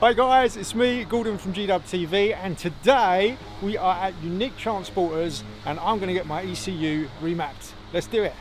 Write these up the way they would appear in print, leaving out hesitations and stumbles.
Hi guys, it's me, Gordon from GDUBTV, and today we are at Unique Transporters and I'm going to get my ECU remapped. Let's do it.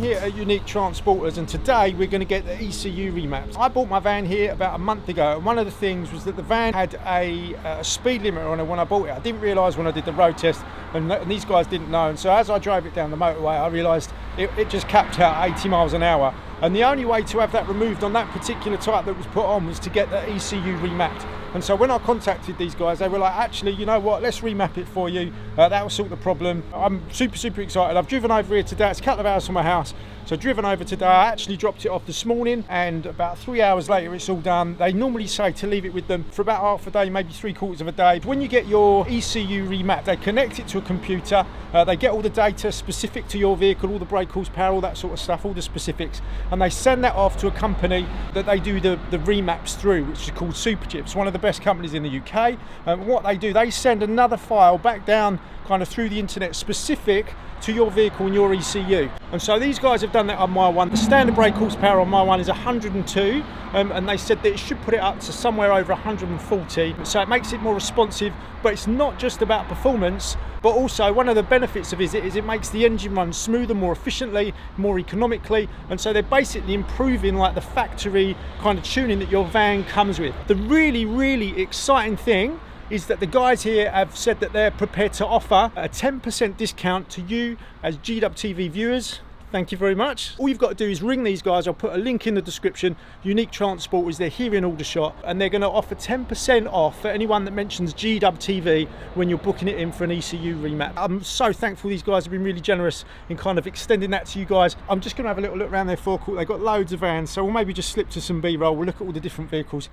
Here at Unique Transporters, and today we're going to get the ECU remapped. I bought my van here about a month ago, and one of the things was that the van had a speed limiter on it when I bought it. I didn't realise when I did the road test, and these guys didn't know, and so as I drove it down the motorway I realised it just capped out 80 miles an hour, and the only way to have that removed on that particular type that was put on was to get the ECU remapped. And so when I contacted these guys, they were like, actually, you know what, let's remap it for you. That will sort the problem. I'm super excited. I've driven over here today. It's a couple of hours from my house. So driven over today. I actually dropped it off this morning, and about 3 hours later it's all done. They normally say to leave it with them for about half a day, maybe 3/4 of a day. When you get your ECU remapped, they connect it to a computer. They get all the data specific to your vehicle, all the brake horsepower, all that sort of stuff, all the specifics, and they send that off to a company that they do the remaps through, which is called Superchips, one of the best companies in the UK. What they do, they send another file back down kind of through the internet specific to your vehicle and your ECU. And so these guys have done that on my one. The standard brake horsepower on my one is 102, and they said that it should put it up to somewhere over 140, so it makes it more responsive. But it's not just about performance, but also one of the benefits of it is it makes the engine run smoother, more efficiently, more economically, and so they're basically improving like the factory kind of tuning that your van comes with. The really exciting thing is that the guys here have said that they're prepared to offer a 10% discount to you as GDUBTV viewers. Thank you very much. All you've got to do is ring these guys. I'll put a link in the description. Unique Transporters, they're here in Aldershot, and they're going to offer 10% off for anyone that mentions GDUBTV when you're booking it in for an ECU remap. I'm so thankful these guys have been really generous in kind of extending that to you guys. I'm just going to have a little look around their forecourt. They've got loads of vans, so we'll maybe just slip to some B-roll. We'll look at all the different vehicles.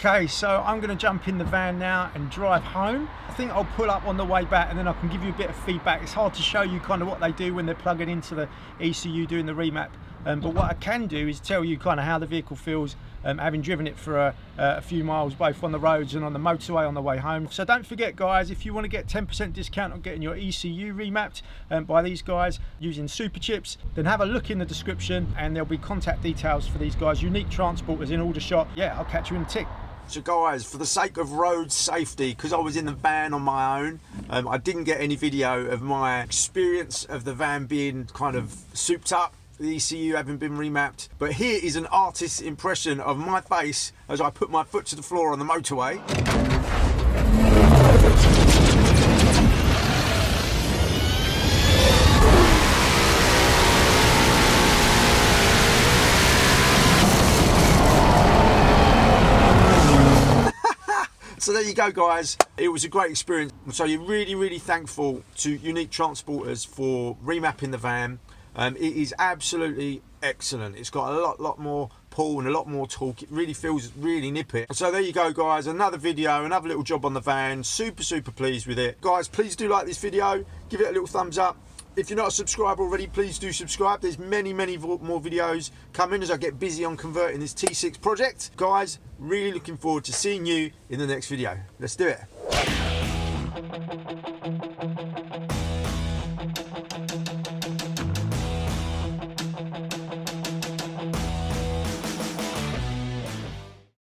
Okay, so I'm going to jump in the van now and drive home. I think I'll pull up on the way back and then I can give you a bit of feedback. It's hard to show you kind of what they do when they're plugging into the ECU doing the remap, but what I can do is tell you kind of how the vehicle feels having driven it for a few miles both on the roads and on the motorway on the way home. So don't forget guys, if you want to get 10% discount on getting your ECU remapped by these guys using Superchips, then have a look in the description and there'll be contact details for these guys. Unique Transporters in Aldershot. Yeah, I'll catch you in a tick. So guys, for the sake of road safety, because I was in the van on my own, I didn't get any video of my experience of the van being kind of souped up, the ECU having been remapped. But here is an artist's impression of my face as I put my foot to the floor on the motorway. So there you go guys, it was a great experience. So you're really thankful to Unique Transporters for remapping the van. It is absolutely excellent. It's got a lot more pull and a lot more torque. It really feels really nippy. So there you go, guys, another video, another little job on the van. Super pleased with it. Guys, please do like this video, give it a little thumbs up. If you're not a subscriber already, please do subscribe. There's many more videos coming as I get busy on converting this T6 project. Guys, really looking forward to seeing you in the next video. Let's do it.